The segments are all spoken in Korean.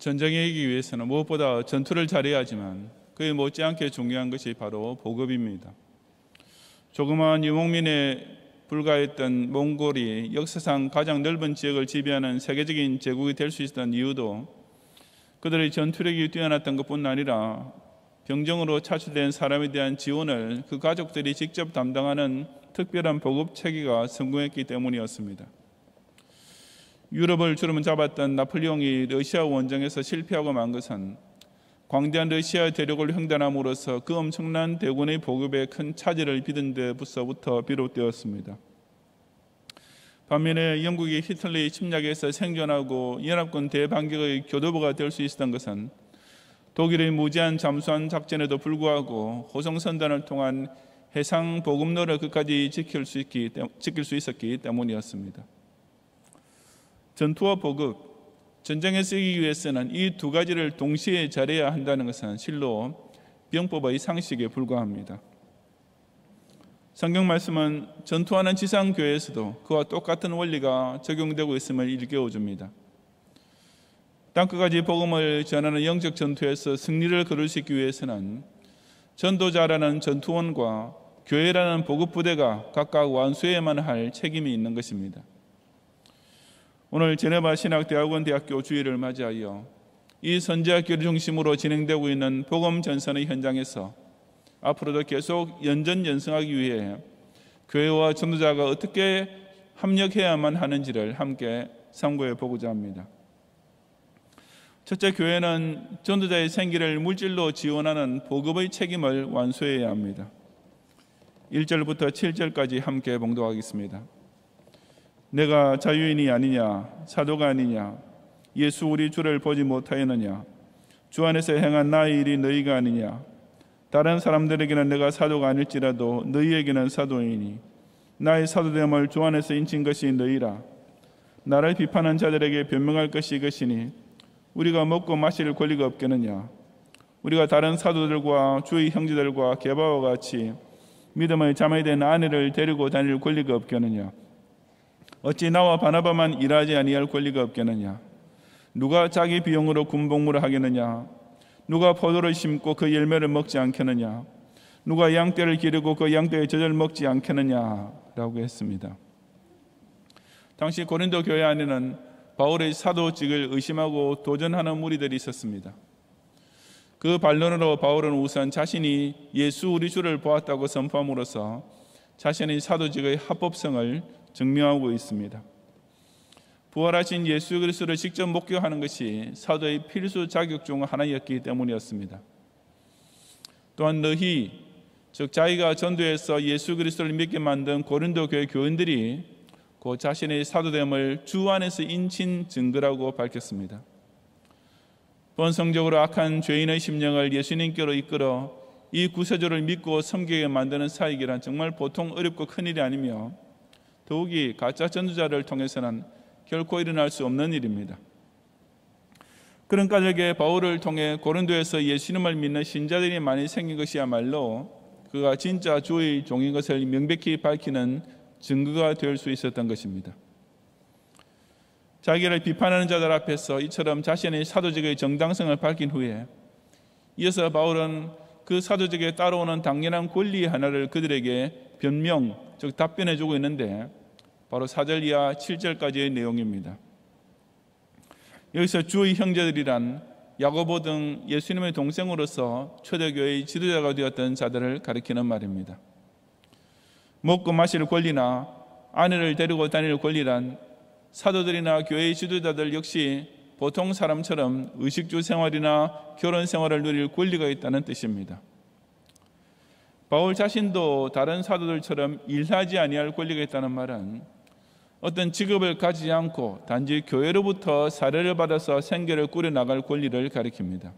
전쟁에 이기기 위해서는 무엇보다 전투를 잘해야 하지만 그에 못지않게 중요한 것이 바로 보급입니다. 조그마한 유목민에 불과했던 몽골이 역사상 가장 넓은 지역을 지배하는 세계적인 제국이 될 수 있었던 이유도 그들의 전투력이 뛰어났던 것뿐 아니라 병정으로 차출된 사람에 대한 지원을 그 가족들이 직접 담당하는 특별한 보급 체계가 성공했기 때문이었습니다. 유럽을 주름 잡았던 나폴레옹이 러시아 원정에서 실패하고 만 것은 광대한 러시아 대륙을 횡단함으로써 그 엄청난 대군의 보급에 큰 차질을 빚은 데부터 비롯되었습니다. 반면에 영국이 히틀러의 침략에서 생존하고 연합군 대반격의 교도부가 될 수 있었던 것은 독일의 무제한 잠수함 작전에도 불구하고 호송선단을 통한 해상 보급로를 끝까지 지킬 수 있었기 때문이었습니다. 전투와 보급, 전쟁에 쓰기 위해서는 이 두 가지를 동시에 잘해야 한다는 것은 실로 병법의 상식에 불과합니다. 성경 말씀은 전투하는 지상교회에서도 그와 똑같은 원리가 적용되고 있음을 일깨워줍니다. 땅끝까지 복음을 전하는 영적 전투에서 승리를 거둘 수 있기 위해서는 전도자라는 전투원과 교회라는 보급부대가 각각 완수해야만 할 책임이 있는 것입니다. 오늘 제네바 신학대학원 대학교 주일을 맞이하여 이 선지학교를 중심으로 진행되고 있는 복음 전선의 현장에서 앞으로도 계속 연전연승하기 위해 교회와 전도자가 어떻게 합력해야만 하는지를 함께 상고해 보고자 합니다. 첫째, 교회는 전도자의 생기를 물질로 지원하는 보급의 책임을 완수해야 합니다. 1절부터 7절까지 함께 봉독하겠습니다. 내가 자유인이 아니냐, 사도가 아니냐, 예수 우리 주를 보지 못하였느냐, 주 안에서 행한 나의 일이 너희가 아니냐, 다른 사람들에게는 내가 사도가 아닐지라도 너희에게는 사도이니 나의 사도됨을 주 안에서 인친 것이 너희라. 나를 비판한 자들에게 변명할 것이 이것이니 우리가 먹고 마실 권리가 없겠느냐. 우리가 다른 사도들과 주의 형제들과 게바와 같이 믿음의 자매된 아내를 데리고 다닐 권리가 없겠느냐. 어찌 나와 바나바만 일하지 아니할 권리가 없겠느냐. 누가 자기 비용으로 군복무를 하겠느냐. 누가 포도를 심고 그 열매를 먹지 않겠느냐. 누가 양떼를 기르고 그 양떼의 젖을 먹지 않겠느냐 라고 했습니다. 당시 고린도 교회 안에는 바울의 사도직을 의심하고 도전하는 무리들이 있었습니다. 그 반론으로 바울은 우선 자신이 예수 우리 주를 보았다고 선포함으로써 자신의 사도직의 합법성을 증명하고 있습니다. 부활하신 예수 그리스도를 직접 목격하는 것이 사도의 필수 자격 중 하나였기 때문이었습니다. 또한 너희, 즉 자기가 전도해서 예수 그리스도를 믿게 만든 고린도 교회 교인들이 그 자신의 사도됨을 주 안에서 인친 증거라고 밝혔습니다. 본성적으로 악한 죄인의 심령을 예수님께로 이끌어 이 구세주를 믿고 섬기게 만드는 사역이란 정말 보통 어렵고 큰일이 아니며 더욱이 가짜 전도자를 통해서는 결코 일어날 수 없는 일입니다. 그런 까닭에 바울을 통해 고린도에서 예수님을 믿는 신자들이 많이 생긴 것이야말로 그가 진짜 주의 종인 것을 명백히 밝히는 증거가 될 수 있었던 것입니다. 자기를 비판하는 자들 앞에서 이처럼 자신의 사도직의 정당성을 밝힌 후에 이어서 바울은 그 사도직에 따라오는 당연한 권리 하나를 그들에게 변명, 즉 답변해 주고 있는데 바로 4절 이하 7절까지의 내용입니다. 여기서 주의 형제들이란 야고보 등 예수님의 동생으로서 초대교회의 지도자가 되었던 자들을 가리키는 말입니다. 먹고 마실 권리나 아내를 데리고 다닐 권리란 사도들이나 교회의 지도자들 역시 보통 사람처럼 의식주 생활이나 결혼 생활을 누릴 권리가 있다는 뜻입니다. 바울 자신도 다른 사도들처럼 일하지 아니할 권리가 있다는 말은 어떤 직업을 가지지 않고 단지 교회로부터 사례를 받아서 생계를 꾸려나갈 권리를 가리킵니다.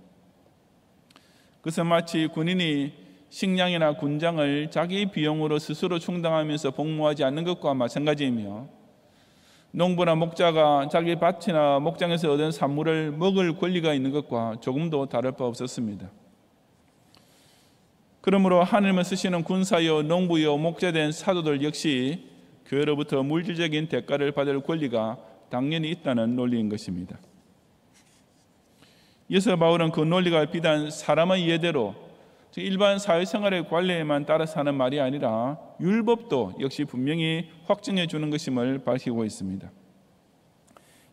그것은 마치 군인이 식량이나 군장을 자기 비용으로 스스로 충당하면서 복무하지 않는 것과 마찬가지이며 농부나 목자가 자기 밭이나 목장에서 얻은 산물을 먹을 권리가 있는 것과 조금도 다를 바 없었습니다. 그러므로 하나님을 쓰시는 군사여 농부여 목자된 사도들 역시 교회로부터 물질적인 대가를 받을 권리가 당연히 있다는 논리인 것입니다. 이어서 바울은 그 논리가 비단 사람의 이해대로 일반 사회생활의 관례에만 따라서 하는 말이 아니라 율법도 역시 분명히 확증해 주는 것임을 밝히고 있습니다.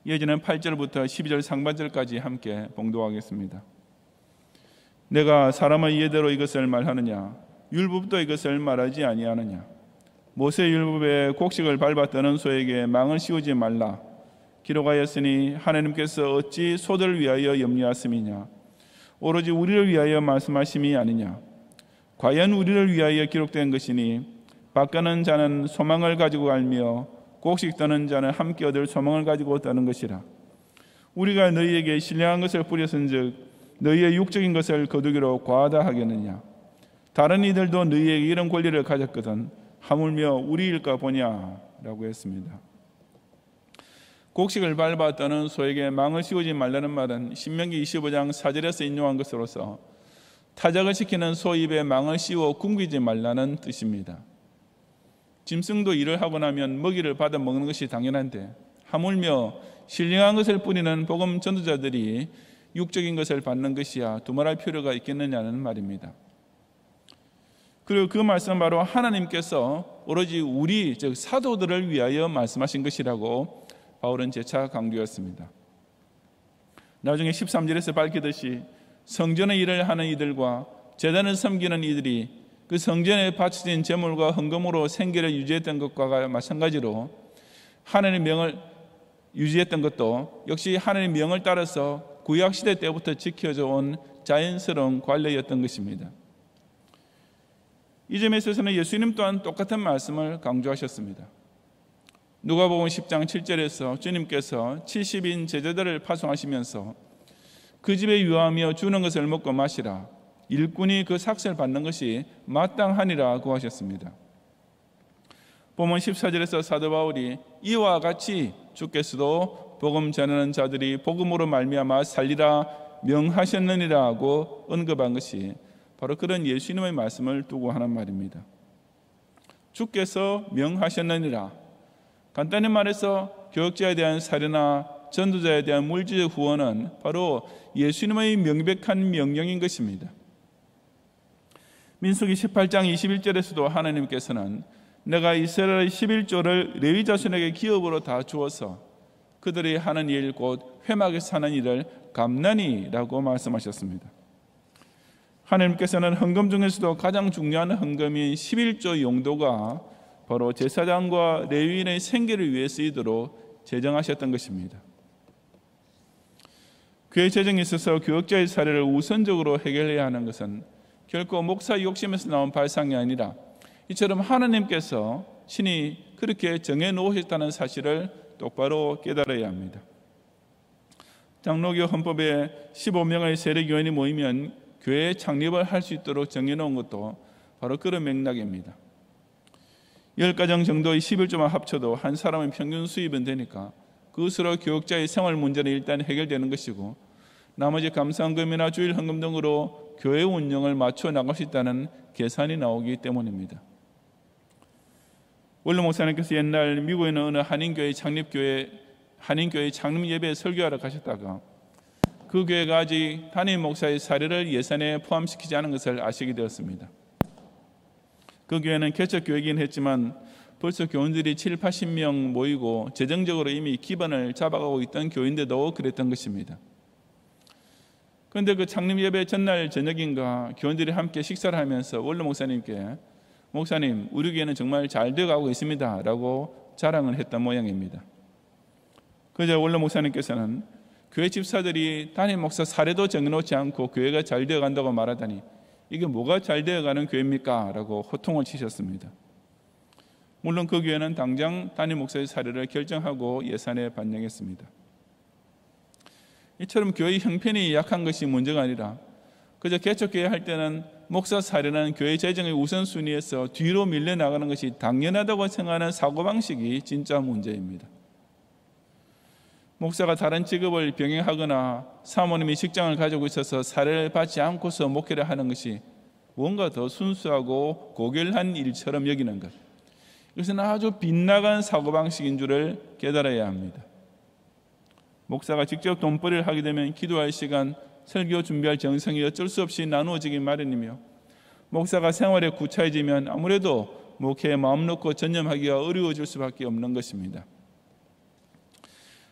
이어지는 8절부터 12절 상반절까지 함께 봉독하겠습니다. 내가 사람의 이해대로 이것을 말하느냐? 율법도 이것을 말하지 아니하느냐? 모세 율법에 곡식을 밟아 떠는 소에게 망을 씌우지 말라. 기록하였으니 하나님께서 어찌 소들을 위하여 염려하심이냐? 오로지 우리를 위하여 말씀하심이 아니냐? 과연 우리를 위하여 기록된 것이니 바꾸는 자는 소망을 가지고 알며 곡식 떠는 자는 함께 얻을 소망을 가지고 떠는 것이라. 우리가 너희에게 신령한 것을 뿌렸은즉 너희의 육적인 것을 거두기로 과하다 하겠느냐? 다른 이들도 너희에게 이런 권리를 가졌거든 하물며 우리일까 보냐? 라고 했습니다. 곡식을 밟아 떠는 소에게 망을 씌우지 말라는 말은 신명기 25장 4절에서 인용한 것으로서 타작을 시키는 소 입에 망을 씌워 굶기지 말라는 뜻입니다. 짐승도 일을 하고 나면 먹이를 받아 먹는 것이 당연한데 하물며 신령한 것을 뿌리는 복음 전도자들이 육적인 것을 받는 것이야 두말할 필요가 있겠느냐는 말입니다. 그리고 그 말씀 바로 하나님께서 오로지 우리 즉 사도들을 위하여 말씀하신 것이라고 바울은 재차 강조했습니다. 나중에 13절에서 밝히듯이 성전의 일을 하는 이들과 제단을 섬기는 이들이 그 성전에 바쳐진 제물과 헌금으로 생계를 유지했던 것과 마찬가지로 하나님의 명을 유지했던 것도 역시 하나님의 명을 따라서 구약시대 때부터 지켜져 온 자연스러운 관례였던 것입니다. 이 점에 있어서는 예수님 또한 똑같은 말씀을 강조하셨습니다. 누가복음 10장 7절에서 주님께서 70인 제자들을 파송하시면서 그 집에 유하며 주는 것을 먹고 마시라. 일꾼이 그 삭슬 받는 것이 마땅하니라고 하셨습니다. 본문 14절에서 사도 바울이 이와 같이 주께서도 복음 전하는 자들이 복음으로 말미암아 살리라 명하셨느니라고 언급한 것이 바로 그런 예수님의 말씀을 두고 하는 말입니다. 주께서 명하셨느니라. 간단히 말해서 교역자에 대한 사례나 전도자에 대한 물질적 후원은 바로 예수님의 명백한 명령인 것입니다. 민수기 18장 21절에서도 하나님께서는 내가 이스라엘의 11조를 레위 자손에게 기업으로 다 주어서 그들이 하는 일 곧 회막에서 하는 일을 감나니라고 말씀하셨습니다. 하나님께서는 헌금 중에서도 가장 중요한 헌금인 11조 용도가 바로 제사장과 레위인의 생계를 위해 쓰이도록 제정하셨던 것입니다. 교회 재정에 있어서 교역자의 사례를 우선적으로 해결해야 하는 것은 결코 목사 욕심에서 나온 발상이 아니라 이처럼 하나님께서 신이 그렇게 정해놓으셨다는 사실을 똑바로 깨달아야 합니다. 장로교 헌법에 15명의 세례교인이 모이면 교회 창립을 할 수 있도록 정해놓은 것도 바로 그런 맥락입니다. 10가정 정도의 11조만 합쳐도 한 사람의 평균 수입은 되니까 그것으로 교역자의 생활 문제는 일단 해결되는 것이고 나머지 감사헌금이나 주일 헌금 등으로 교회 운영을 맞춰 나갈 수 있다는 계산이 나오기 때문입니다. 원로 목사님께서 옛날 미국에 있는 어느 한인교회 창립 예배에 설교하러 가셨다가 그 교회가 아직 담임 목사의 사례를 예산에 포함시키지 않은 것을 아시게 되었습니다. 그 교회는 개척 교회이긴 했지만 벌써 교인들이 7, 80명 모이고 재정적으로 이미 기반을 잡아가고 있던 교인데도 그랬던 것입니다. 그런데 그 창립 예배 전날 저녁인가 교인들이 함께 식사를 하면서 원로 목사님께 목사님 우리 교회는 정말 잘 되어가고 있습니다 라고 자랑을 했던 모양입니다. 그저 원로 목사님께서는 교회 집사들이 담임 목사 사례도 정해놓지 않고 교회가 잘 되어간다고 말하다니 이게 뭐가 잘 되어가는 교회입니까? 라고 호통을 치셨습니다. 물론 그 교회는 당장 담임 목사의 사례를 결정하고 예산에 반영했습니다. 이처럼 교회 형편이 약한 것이 문제가 아니라 그저 개척교회 할 때는 목사 사례는 교회 재정의 우선순위에서 뒤로 밀려나가는 것이 당연하다고 생각하는 사고방식이 진짜 문제입니다. 목사가 다른 직업을 병행하거나 사모님이 직장을 가지고 있어서 사례를 받지 않고서 목회를 하는 것이 뭔가 더 순수하고 고결한 일처럼 여기는 것. 이것은 아주 빗나간 사고방식인 줄을 깨달아야 합니다. 목사가 직접 돈벌이를 하게 되면 기도할 시간 설교 준비할 정성이 어쩔 수 없이 나누어지기 마련이며 목사가 생활에 구차해지면 아무래도 목회에 마음 놓고 전념하기가 어려워질 수밖에 없는 것입니다.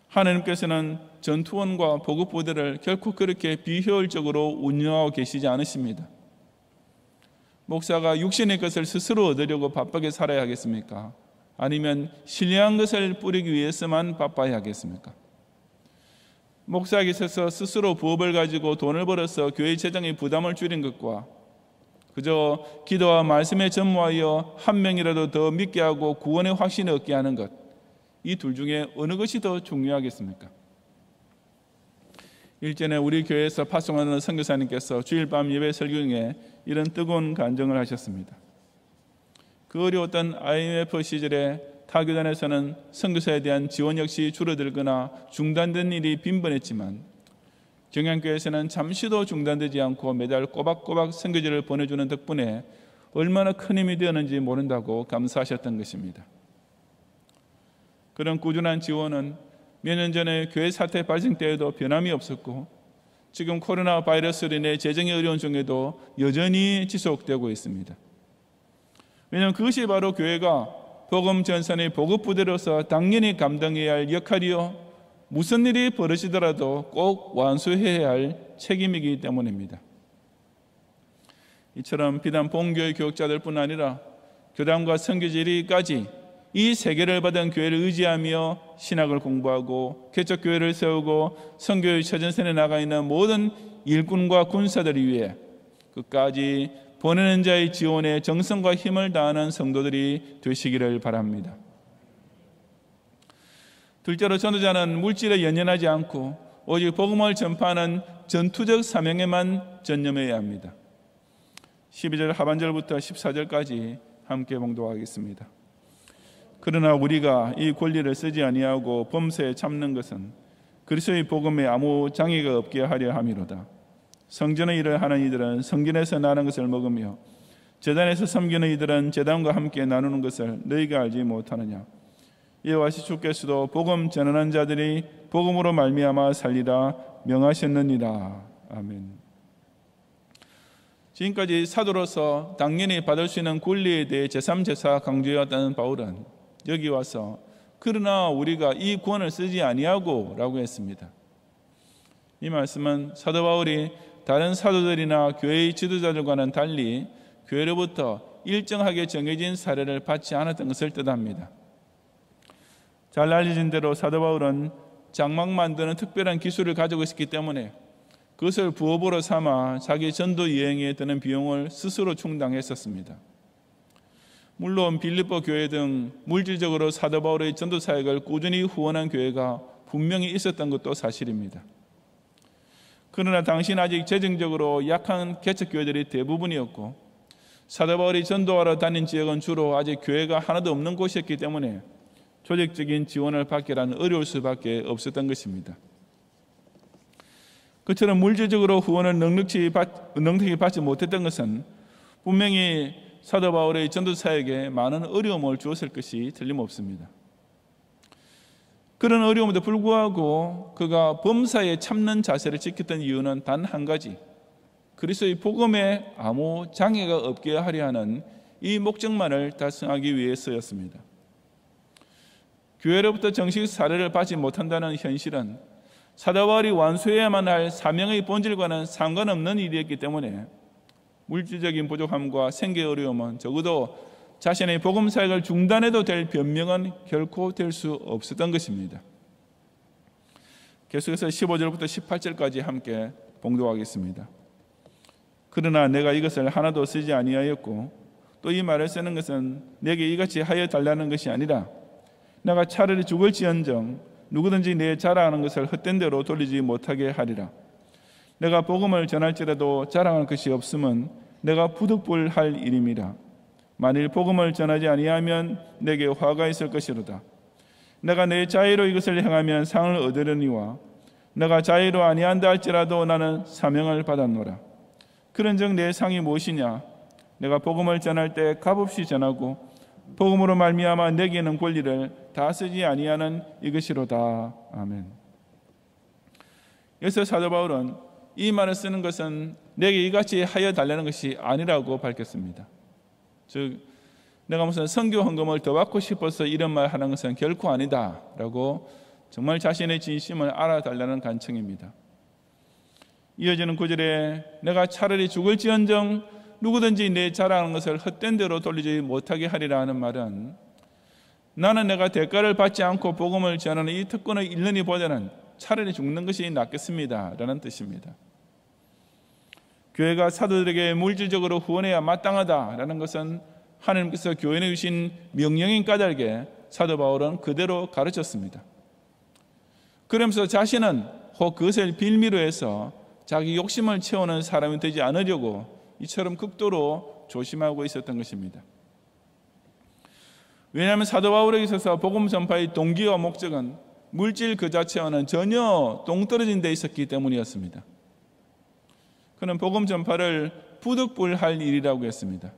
하나님께서는 전투원과 보급부대를 결코 그렇게 비효율적으로 운영하고 계시지 않으십니다. 목사가 육신의 것을 스스로 얻으려고 바쁘게 살아야 하겠습니까? 아니면 신령한 것을 뿌리기 위해서만 바빠야 하겠습니까? 목사에게 있어서 스스로 부업을 가지고 돈을 벌어서 교회 재정의 부담을 줄인 것과 그저 기도와 말씀에 전무하여 한 명이라도 더 믿게 하고 구원의 확신을 얻게 하는 것, 이 둘 중에 어느 것이 더 중요하겠습니까? 일전에 우리 교회에서 파송하는 선교사님께서 주일 밤 예배 설교 중에 이런 뜨거운 간증을 하셨습니다. 그 어려웠던 IMF 시절에 타교단에서는 선교사에 대한 지원 역시 줄어들거나 중단된 일이 빈번했지만 경양교회에서는 잠시도 중단되지 않고 매달 꼬박꼬박 선교지를 보내주는 덕분에 얼마나 큰 힘이 되었는지 모른다고 감사하셨던 것입니다. 그런 꾸준한 지원은 몇 년 전에 교회 사태 발생 때에도 변함이 없었고 지금 코로나 바이러스로 인해 재정이 어려운 중에도 여전히 지속되고 있습니다. 왜냐하면 그것이 바로 교회가 복음 전선의 보급부대로서 당연히 감당해야 할 역할이요 무슨 일이 벌어지더라도 꼭 완수해야 할 책임이기 때문입니다. 이처럼 비단 본교회 교육자들뿐 아니라 교단과 선교지리까지 이 세계를 받은 교회를 의지하며 신학을 공부하고 개척교회를 세우고 선교의 최전선에 나가 있는 모든 일꾼과 군사들을 위해 끝까지 보내는 자의 지원에 정성과 힘을 다하는 성도들이 되시기를 바랍니다. 둘째로 전도자는 물질에 연연하지 않고 오직 복음을 전파하는 전투적 사명에만 전념해야 합니다. 12절 하반절부터 14절까지 함께 봉독하겠습니다. 그러나 우리가 이 권리를 쓰지 아니하고 범사에 참는 것은 그리스도의 복음에 아무 장애가 없게 하려 함이로다. 성전의 일을 하는 이들은 성전에서 나는 것을 먹으며 제단에서 섬기는 이들은 제단과 함께 나누는 것을 너희가 알지 못하느냐. 이와 같이 주께서도 복음 전하는 자들이 복음으로 말미암아 살리라 명하셨느니라. 아멘. 지금까지 사도로서 당연히 받을 수 있는 권리에 대해 제3제사 강조해왔다는 바울은 여기 와서 그러나 우리가 이 구원을 쓰지 아니하고 라고 했습니다. 이 말씀은 사도 바울이 다른 사도들이나 교회의 지도자들과는 달리 교회로부터 일정하게 정해진 사례를 받지 않았던 것을 뜻합니다. 잘 알려진 대로 사도 바울은 장막 만드는 특별한 기술을 가지고 있었기 때문에 그것을 부업으로 삼아 자기 전도 여행에 드는 비용을 스스로 충당했었습니다. 물론 빌립보 교회 등 물질적으로 사도 바울의 전도 사역을 꾸준히 후원한 교회가 분명히 있었던 것도 사실입니다. 그러나 당시는 아직 재정적으로 약한 개척교회들이 대부분이었고 사도 바울이 전도하러 다닌 지역은 주로 아직 교회가 하나도 없는 곳이었기 때문에 조직적인 지원을 받기란 어려울 수밖에 없었던 것입니다. 그처럼 물질적으로 후원을 넉넉히 받지 못했던 것은 분명히 사도 바울의 전도 사역에 많은 어려움을 주었을 것이 틀림없습니다. 그런 어려움에도 불구하고 그가 범사에 참는 자세를 지켰던 이유는 단 한 가지, 그리스도의 복음에 아무 장애가 없게 하려 하는 이 목적만을 달성하기 위해서였습니다. 교회로부터 정식 사례를 받지 못한다는 현실은 사도 바울이 완수해야만 할 사명의 본질과는 상관없는 일이었기 때문에 물질적인 부족함과 생계 어려움은 적어도 자신의 복음 사역을 중단해도 될 변명은 결코 될 수 없었던 것입니다. 계속해서 15절부터 18절까지 함께 봉독하겠습니다. 그러나 내가 이것을 하나도 쓰지 아니하였고 또 이 말을 쓰는 것은 내게 이같이 하여 달라는 것이 아니라 내가 차라리 죽을지언정 누구든지 내 자랑하는 것을 헛된 대로 돌리지 못하게 하리라. 내가 복음을 전할지라도 자랑할 것이 없음은 내가 부득불할 일임이라. 만일 복음을 전하지 아니하면 내게 화가 있을 것이로다. 내가 내 자의로 이것을 행하면 상을 얻으려니와 내가 자의로 아니한다 할지라도 나는 사명을 받았노라. 그런즉 내 상이 무엇이냐? 내가 복음을 전할 때 값없이 전하고 복음으로 말미암아 내게 있는 권리를 다 쓰지 아니하는 이것이로다. 아멘. 여기서 사도 바울은 이 말을 쓰는 것은 내게 이같이 하여 달라는 것이 아니라고 밝혔습니다. 즉 내가 무슨 선교 헌금을 더 받고 싶어서 이런 말 하는 것은 결코 아니다라고 정말 자신의 진심을 알아달라는 간청입니다. 이어지는 구절에 내가 차라리 죽을지언정 누구든지 내 자랑하는 것을 헛된 대로 돌리지 못하게 하리라 하는 말은 나는 내가 대가를 받지 않고 복음을 전하는 이 특권을 잃느니 보다는 차라리 죽는 것이 낫겠습니다 라는 뜻입니다. 교회가 사도들에게 물질적으로 후원해야 마땅하다라는 것은 하나님께서 교회에 주신 명령인 까닭에 사도 바울은 그대로 가르쳤습니다. 그러면서 자신은 혹 그것을 빌미로 해서 자기 욕심을 채우는 사람이 되지 않으려고 이처럼 극도로 조심하고 있었던 것입니다. 왜냐하면 사도 바울에게 있어서 복음 전파의 동기와 목적은 물질 그 자체와는 전혀 동떨어진 데 있었기 때문이었습니다. 그는 복음 전파를 부득불할 일이라고 했습니다.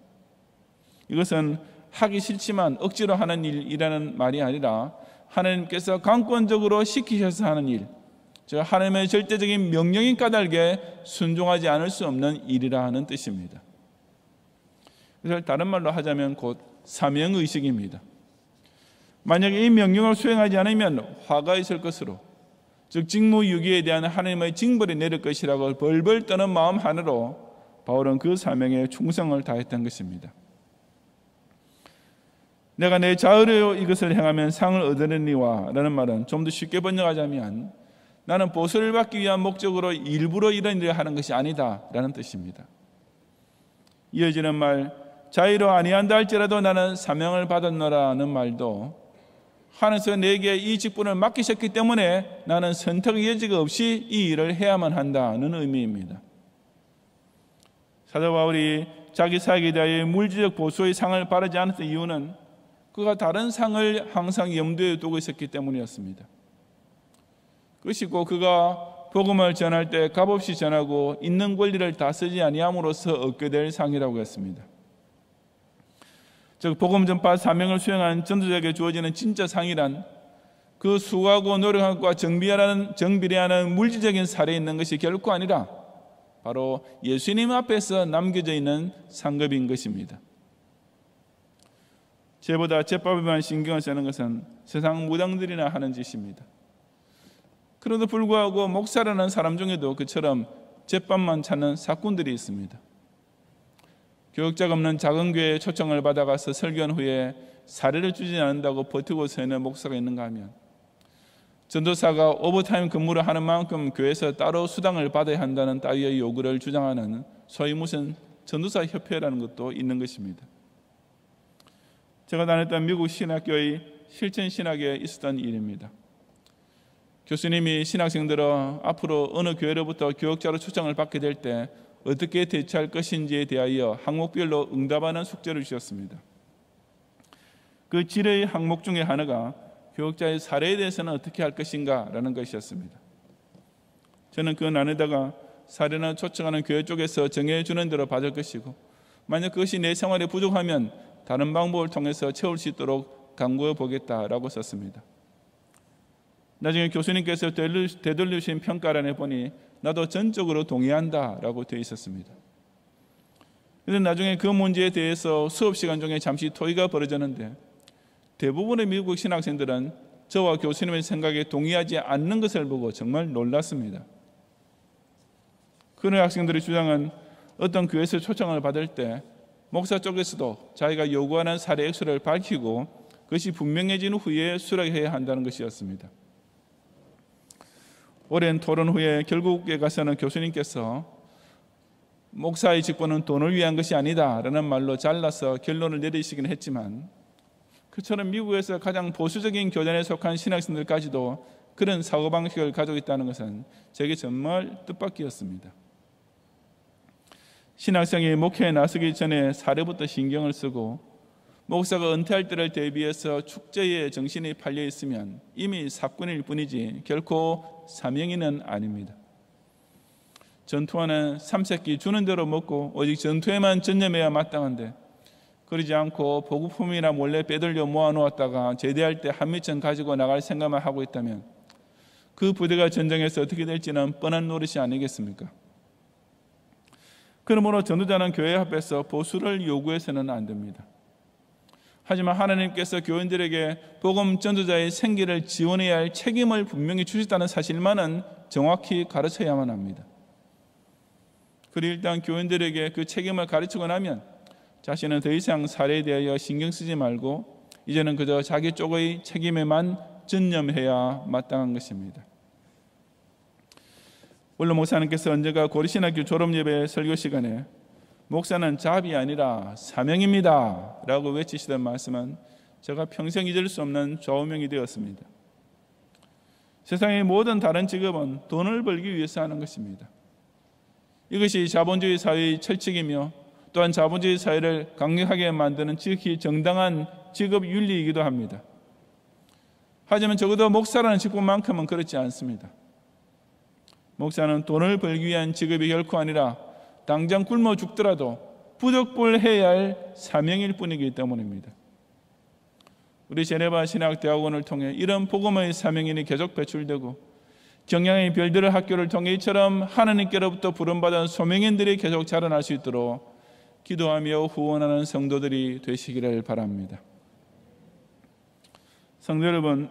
이것은 하기 싫지만 억지로 하는 일이라는 말이 아니라 하나님께서 강권적으로 시키셔서 하는 일, 즉 하나님의 절대적인 명령인 까닭에 순종하지 않을 수 없는 일이라 하는 뜻입니다. 그래서 다른 말로 하자면 곧 사명의식입니다. 만약에 이 명령을 수행하지 않으면 화가 있을 것으로, 즉 직무유기에 대한 하나님의 징벌이 내릴 것이라고 벌벌 떠는 마음 하나로 바울은 그 사명에 충성을 다했던 것입니다. 내가 내 자의로 이것을 행하면 상을 얻으려니와 라는 말은 좀 더 쉽게 번역하자면 나는 보수를 받기 위한 목적으로 일부러 이런 일을 하는 것이 아니다 라는 뜻입니다. 이어지는 말 자의로 아니한다 할지라도 나는 사명을 받았노라는 말도 하나님께서 내게 이 직분을 맡기셨기 때문에 나는 선택의 여지가 없이 이 일을 해야만 한다는 의미입니다. 사도 바울이 자기 사역에 대하여 물질적 보수의 상을 바라지 않았던 이유는 그가 다른 상을 항상 염두에 두고 있었기 때문이었습니다. 그것이고 그가 복음을 전할 때 값없이 전하고 있는 권리를 다 쓰지 아니함으로써 얻게 될 상이라고 했습니다. 즉 복음 전파 사명을 수행한 전도자에게 주어지는 진짜 상이란 그 수고하고 노력과 정비례하는 물질적인 살에 있는 것이 결코 아니라 바로 예수님 앞에서 남겨져 있는 상급인 것입니다. 죄보다 제법에만 신경을 쓰는 것은 세상 무당들이나 하는 짓입니다. 그래도 불구하고 목사라는 사람 중에도 그처럼 제법만 찾는 사꾼들이 있습니다. 교역자가 없는 작은 교회에 초청을 받아가서 설교한 후에 사례를 주지 않는다고 버티고 서 있는 목사가 있는가 하면 전도사가 오버타임 근무를 하는 만큼 교회에서 따로 수당을 받아야 한다는 따위의 요구를 주장하는 소위 무슨 전도사 협회라는 것도 있는 것입니다. 제가 다녔던 미국 신학교의 실천 신학에 있었던 일입니다. 교수님이 신학생들은 앞으로 어느 교회로부터 교역자로 초청을 받게 될 때 어떻게 대처할 것인지에 대하여 항목별로 응답하는 숙제를 주셨습니다. 그 질의 항목 중에 하나가 교역자의 사례에 대해서는 어떻게 할 것인가 라는 것이었습니다. 저는 그 안에다가 사례는 초청하는 교회 쪽에서 정해주는 대로 받을 것이고 만약 그것이 내 생활에 부족하면 다른 방법을 통해서 채울 수 있도록 강구해 보겠다라고 썼습니다. 나중에 교수님께서 되돌리신 평가란에 보니 나도 전적으로 동의한다라고 되어 있었습니다. 그런데 나중에 그 문제에 대해서 수업 시간 중에 잠시 토의가 벌어졌는데 대부분의 미국 신학생들은 저와 교수님의 생각에 동의하지 않는 것을 보고 정말 놀랐습니다. 그런 학생들의 주장은 어떤 교회에서 초청을 받을 때 목사 쪽에서도 자기가 요구하는 사례 액수를 밝히고 그것이 분명해진 후에 수락해야 한다는 것이었습니다. 오랜 토론 후에 결국에 가서는 교수님께서 목사의 직분은 돈을 위한 것이 아니다라는 말로 잘라서 결론을 내리시긴 했지만 그처럼 미국에서 가장 보수적인 교단에 속한 신학생들까지도 그런 사고방식을 가지고 있다는 것은 제게 정말 뜻밖이었습니다. 신학생이 목회에 나서기 전에 사례부터 신경을 쓰고 목사가 은퇴할 때를 대비해서 축제에 정신이 팔려 있으면 이미 사꾼일 뿐이지 결코 사명인은 아닙니다. 전투하는 삼세끼 주는 대로 먹고 오직 전투에만 전념해야 마땅한데 그러지 않고 보급품이나 몰래 빼돌려 모아놓았다가 제대할 때 한미천 가지고 나갈 생각만 하고 있다면 그 부대가 전쟁에서 어떻게 될지는 뻔한 노릇이 아니겠습니까? 그러므로 전도자는 교회 앞에서 보수를 요구해서는 안 됩니다. 하지만 하나님께서 교인들에게 복음 전도자의 생계를 지원해야 할 책임을 분명히 주셨다는 사실만은 정확히 가르쳐야만 합니다. 그리고 일단 교인들에게 그 책임을 가르치고 나면 자신은 더 이상 사례에 대하여 신경 쓰지 말고 이제는 그저 자기 쪽의 책임에만 전념해야 마땅한 것입니다. 원로 목사님께서 언제가 고려신학교 졸업예배 설교 시간에 목사는 잡이 아니라 사명입니다 라고 외치시던 말씀은 제가 평생 잊을 수 없는 좌우명이 되었습니다. 세상의 모든 다른 직업은 돈을 벌기 위해서 하는 것입니다. 이것이 자본주의 사회의 철칙이며 또한 자본주의 사회를 강력하게 만드는 지극히 정당한 직업 윤리이기도 합니다. 하지만 적어도 목사라는 직분만큼은 그렇지 않습니다. 목사는 돈을 벌기 위한 직업이 결코 아니라 당장 굶어 죽더라도 부적불해야 할 사명일 뿐이기 때문입니다. 우리 제네바 신학대학원을 통해 이런 복음의 사명인이 계속 배출되고 경양의 별들의 학교를 통해 이처럼 하나님께로부터 부름받은 소명인들이 계속 자라날 수 있도록 기도하며 후원하는 성도들이 되시기를 바랍니다. 성도 여러분,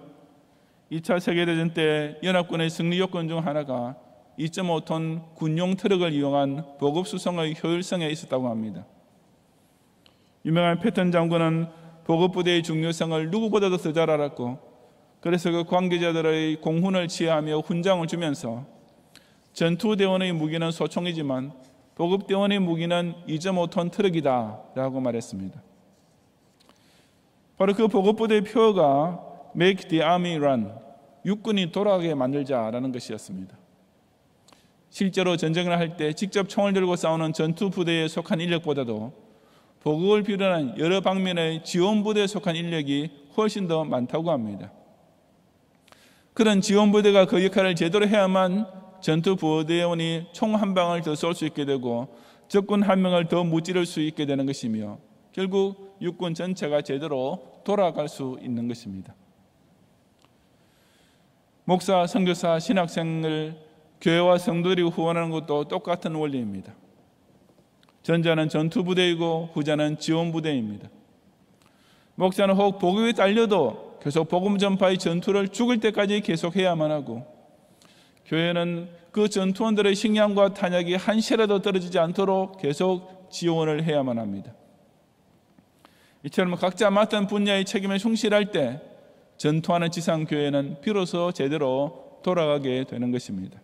2차 세계대전 때 연합군의 승리 요건 중 하나가 2.5톤 군용 트럭을 이용한 보급 수송의 효율성에 있었다고 합니다. 유명한 패턴 장군은 보급 부대의 중요성을 누구보다도 더 잘 알았고 그래서 그 관계자들의 공훈을 취하며 훈장을 주면서 전투대원의 무기는 소총이지만 보급대원의 무기는 2.5톤 트럭이다 라고 말했습니다. 바로 그 보급부대의 표어가 Make the Army Run, 육군이 돌아가게 만들자라는 것이었습니다. 실제로 전쟁을 할 때 직접 총을 들고 싸우는 전투부대에 속한 인력보다도 보급을 비롯한 여러 방면의 지원부대에 속한 인력이 훨씬 더 많다고 합니다. 그런 지원부대가 그 역할을 제대로 해야만 전투부대원이 총 한 방을 더 쏠 수 있게 되고 적군 한 명을 더 무찌를 수 있게 되는 것이며 결국 육군 전체가 제대로 돌아갈 수 있는 것입니다. 목사, 선교사, 신학생을 교회와 성도들이 후원하는 것도 똑같은 원리입니다. 전자는 전투부대이고 후자는 지원부대입니다. 목사는 혹 복음에 딸려도 계속 복음 전파의 전투를 죽을 때까지 계속해야만 하고 교회는 그 전투원들의 식량과 탄약이 한시라도 떨어지지 않도록 계속 지원을 해야만 합니다. 이처럼 각자 맡은 분야의 책임에 충실할 때 전투하는 지상교회는 비로소 제대로 돌아가게 되는 것입니다.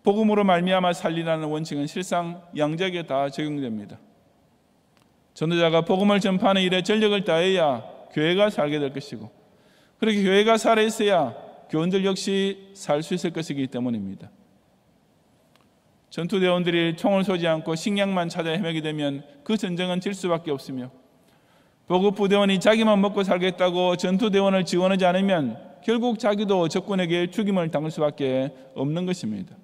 복음으로 말미암아 살리라는 원칙은 실상 양자에게 다 적용됩니다. 전도자가 복음을 전파하는 일에 전력을 다해야 교회가 살게 될 것이고 그렇게 교회가 살아있어야 교원들 역시 살 수 있을 것이기 때문입니다. 전투대원들이 총을 쏘지 않고 식량만 찾아 헤매게 되면 그 전쟁은 질 수밖에 없으며 보급부대원이 자기만 먹고 살겠다고 전투대원을 지원하지 않으면 결국 자기도 적군에게 죽임을 당할 수밖에 없는 것입니다.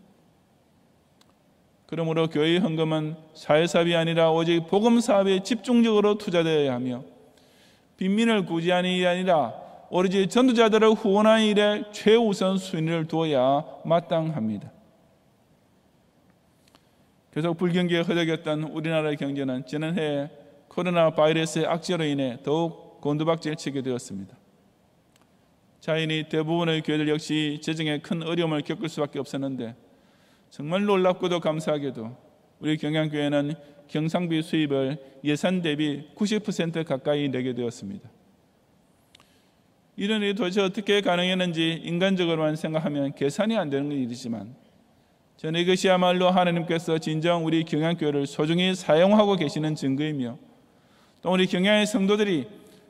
그러므로 교회의 헌금은 사회사업이 아니라 오직 복음사업에 집중적으로 투자되어야 하며 빈민을 구제하는 일이 아니라 오로지 전도자들을 후원하는 일에 최우선 순위를 두어야 마땅합니다. 계속 불경기에 허덕였던 우리나라의 경제는 지난해 코로나 바이러스의 악재로 인해 더욱 곤두박질 치게 되었습니다. 자연히 대부분의 교회들 역시 재정에 큰 어려움을 겪을 수밖에 없었는데 정말 놀랍고도 감사하게도 우리 경양교회는 경상비 수입을 예산 대비 90% 가까이 내게 되었습니다. 이런 일이 도대체 어떻게 가능했는지 인간적으로만 생각하면 계산이 안 되는 일이지만 저는 이것이야말로 하나님께서 진정 우리 경양교회를 소중히 사용하고 계시는 증거이며 또 우리 경양의 성도들이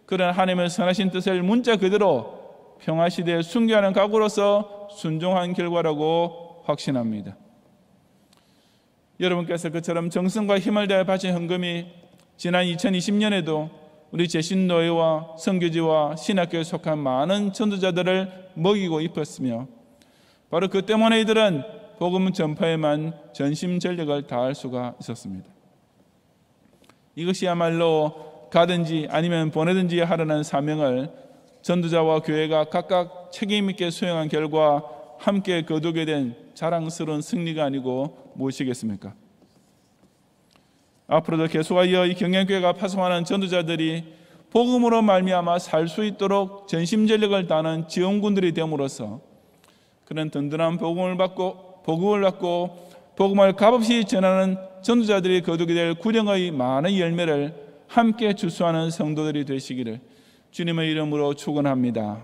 그런 하나님의 선하신 뜻을 문자 그대로 평화시대에 순교하는 각오로서 순종한 결과라고 확신합니다. 여러분께서 그처럼 정성과 힘을 다해 바친 헌금이 지난 2020년에도 우리 재신노예와 선교지와 신학교에 속한 많은 전도자들을 먹이고 입혔으며 바로 그 때문에 이들은 복음 전파에만 전심전력을 다할 수가 있었습니다. 이것이야말로 가든지 아니면 보내든지 하라는 사명을 전도자와 교회가 각각 책임 있게 수행한 결과 함께 거두게 된 자랑스러운 승리가 아니고 무엇이겠습니까? 앞으로도 계속하여 이 경영교회가 파송하는 전도자들이 복음으로 말미암아 살 수 있도록 전심전력을 다하는 지원군들이 됨으로써 그런 든든한 복음을 받고 복음을 값없이 전하는 전도자들이 거두게 될 구령의 많은 열매를 함께 주수하는 성도들이 되시기를 주님의 이름으로 축원합니다.